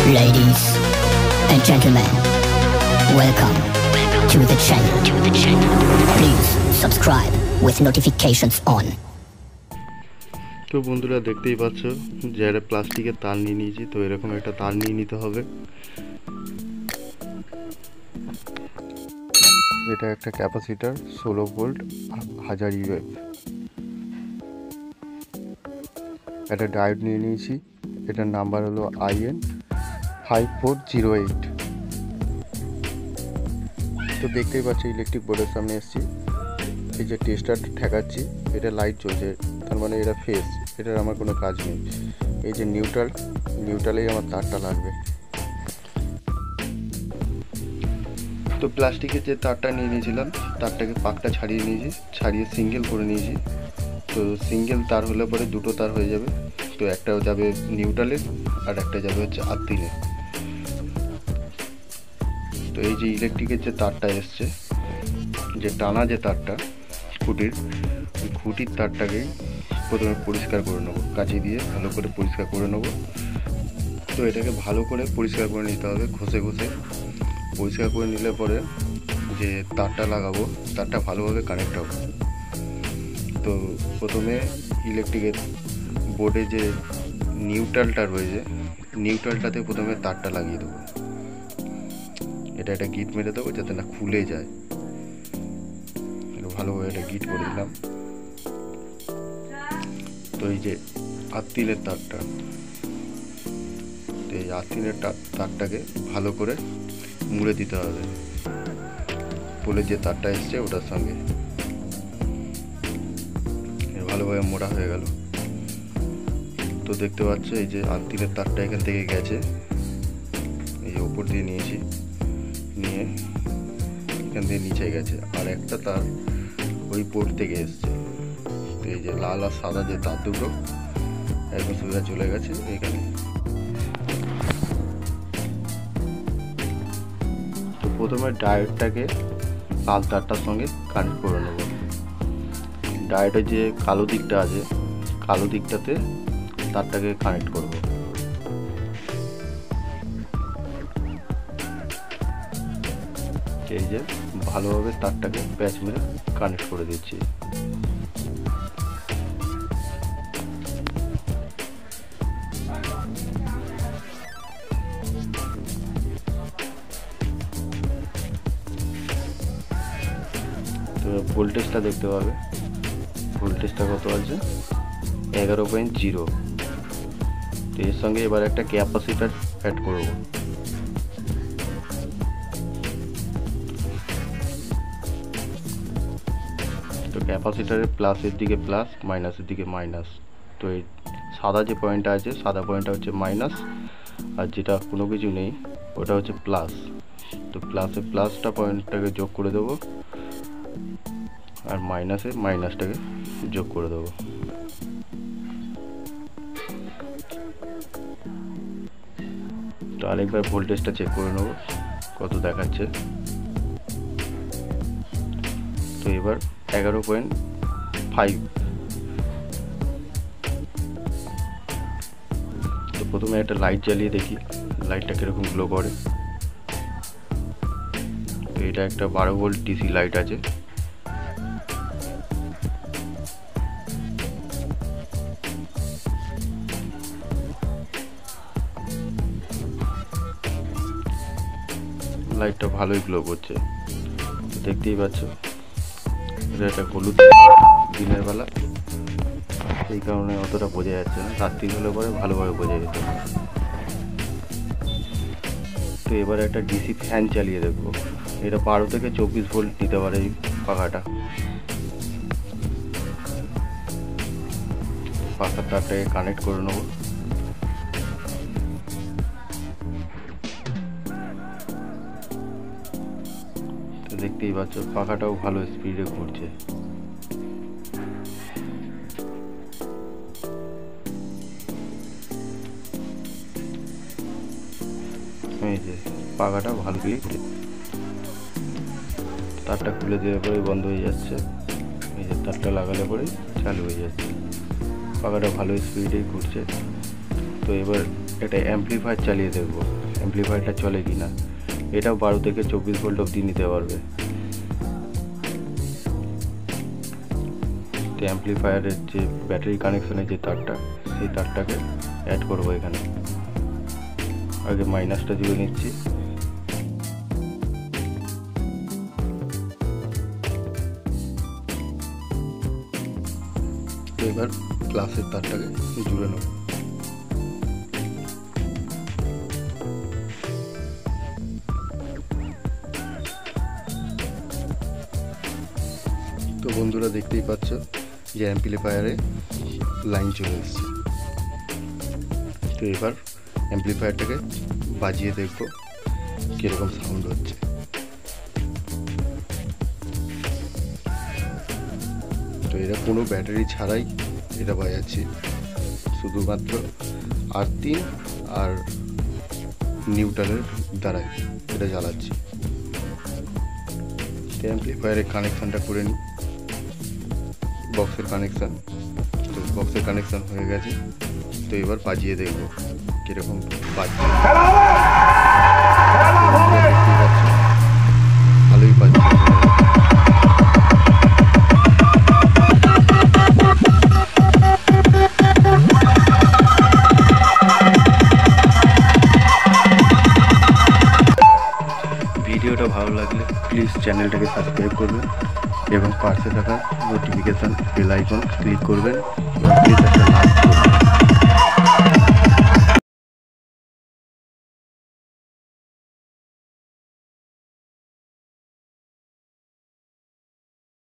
Ladies and gentlemen, welcome to the channel. Please subscribe with notifications on. তো বন্ধুরা দেখতেই পাচ্ছ যে একটা প্লাস্টিকের তার নিয়ে নিয়েছি। তো এরকম একটা তার নিয়ে নিতে হবে। এটা একটা ক্যাপাসিটর 16 ভোল্ট 1000 ইউএফ। একটা ডায়োড নিয়ে নিয়েছি, এটার নাম্বার হলো IN5408। তো দেখতেই পাচ্ছি ইলেকট্রিক বোর্ডের সামনে এসেছি। এই যে টেস্টারটা ঠেকাচ্ছি, এটা লাইট জ্বলছে, তার মানে এটা ফেস, এটার আমার কোনো কাজ নেই। এই যে নিউট্রালেই আমার তারটা লাগবে। তো প্লাস্টিকের যে তারটা নিয়ে নিয়েছিলাম, তারটাকে পাকটা ছাড়িয়ে নিয়েছি, ছাড়িয়ে সিঙ্গেল করে নিয়েছি। তো সিঙ্গেল তার হলে পরে দুটো তার হয়ে যাবে। তো একটা যাবে নিউট্রালে আর একটা যাবে হচ্ছে আর্থিনে। তো এই যে ইলেকট্রিকের যে তারটা এসছে, যে টানা যে তারটা খুঁটির, ওই খুঁটির তারটাকেই প্রথমে পরিষ্কার করে নেবো, কাঁচি দিয়ে ভালো করে পরিষ্কার করে নেবো। তো এটাকে ভালো করে পরিষ্কার করে নিতে হবে, ঘষে পরিষ্কার করে নিলে পরে যে তারটা লাগাবো, তারটা ভালোভাবে কানেক্ট হবে। তো প্রথমে ইলেকট্রিকের বোর্ডে যে নিউট্রালটা রয়েছে, নিউট্রালটাতে প্রথমে তারটা লাগিয়ে দেবো। এটা একটা গিট মেরে দেবো যাতে না খুলে যায়। ভালোভাবে এটা গিট করে দিলাম। তো এই যে আর্থিনের তারটা, তো এই আর্থিনের তারটাকে ভালো করে মুড়ে দিতে হবে পোলের যে তারটা এসছে ওটার সঙ্গে। ভালোভাবে মোড়া হয়ে গেল। তো দেখতে পাচ্ছ এই যে আর্থিনের তারটা এখান থেকে গেছে, এই যে উপর দিয়ে নিয়েছি, নিয়ে এখান থেকে নিচে গেছে। আর একটা তার ওই পোর্ট থেকে এসছে। তো এই যে লাল আর সাদা যে তার দুটো একদম সোজা চলে গেছে এখানে। তো প্রথমে ডায়োডটাকে লাল তারটার সঙ্গে কানেক্ট করে নেব। ডায়োডের যে কালো দিকটা আছে, কালো দিকটাতে তারটাকে কানেক্ট করব। এই যে ভালোভাবে তারটাকে প্যাচ মেরে কানেক্ট করে দিচ্ছি। তো ভোল্টেজটা দেখতে পাবে, ভোল্টেজটা কত আছে 11.0। তো এর সঙ্গে এবার একটা ক্যাপাসিটর অ্যাড করব। তো ক্যাপাসিটরের প্লাসের দিকে প্লাস, মাইনাসের দিকে মাইনাস। তো এই সাদা যে পয়েন্টটা আছে, সাদা পয়েন্টটা হচ্ছে মাইনাস, আর যেটা কোনো কিছু নেই ওটা হচ্ছে প্লাস। তো প্লাসে প্লাসটা পয়েন্টটাকে যোগ করে দেবো, আর মাইনাসে মাইনাসটাকে যোগ করে দেবো। তো আরেকবার ভোল্টেজটা চেক করে নেব কত দেখাচ্ছে। তো এবার 11.5। তো প্রথমে একটা লাইট জ্বালিয়ে দেখি লাইটটা কিরকম গ্লো করে। তো এটা একটা 12 ভোল্ট ডিসি লাইট আছে। লাইটটা ভালোই গ্লো করছে, দেখতেই পাচ্ছ। এটা একটা হলুদ দিনের বেলা, এই কারণে অতটা বোঝা যাচ্ছে না, রাত্রি হলে পরে ভালোভাবে বোঝা যেত। তো এবার একটা ডিসি ফ্যান চালিয়ে দেখবো। এটা 12 থেকে 24 ভোল্ট নিতে পারে এই পাখাটা। পাখার তারটাকে কানেক্ট করে নেবো। দেখতেই পাচ্ছ পাখাটাও ভালো স্পিডে ঘুরছে। এই যে পাখাটা ভালো ঘুরছে। তারটা খুলে দেওয়ার পরে বন্ধ হয়ে যাচ্ছে, এই যে তারটা লাগালে পরে চালু হয়ে যাচ্ছে। পাখাটা ভালো স্পিডে ঘুরছে। তো এবার এটা অ্যাম্পলিফায়ার চালিয়ে দেখবো অ্যাম্পলিফায়ারটা চলে কি না। এটাও 12 থেকে 24 ভোল্ট অবধি নিতে পারবে। তো অ্যাম্পলিফায়ারের যে ব্যাটারি কানেকশনের যে তারটা, সেই তারটাকে অ্যাড করবো এখানে। আগে মাইনাসটা জুড়ে নিচ্ছি। এবার প্লাসের তারটাকে জুড়ে নেব। তো বন্ধুরা দেখতেই পাচ্ছ যে অ্যাম্পলিফায়ারে লাইন চলে এসছে। তো এবার অ্যাম্পলিফায়ারটাকে বাজিয়ে দেখব কীরকম সাউন্ড হচ্ছে। তো এটা কোনো ব্যাটারি ছাড়াই এটা বাজাচ্ছি, শুধুমাত্র আর্থিং আর নিউট্রালের দ্বারাই এটা জ্বালাচ্ছি। তো অ্যাম্পলিফায়ারের কানেকশানটা করে নিই, বক্সের কানেকশান। তো বক্সের কানেকশান হয়ে গেছে। তো এবার বাজিয়ে দেখব কীরকম বাজছে। ভালোই বাজছে। ভিডিওটা ভালো লাগলে প্লিজ চ্যানেলটাকে সাবস্ক্রাইব করবেন এবং পাশে থাকা নোটিফিকেশান বেল আইকন ক্লিক করবেন এবং প্লিজ একটা লাইক করবেন।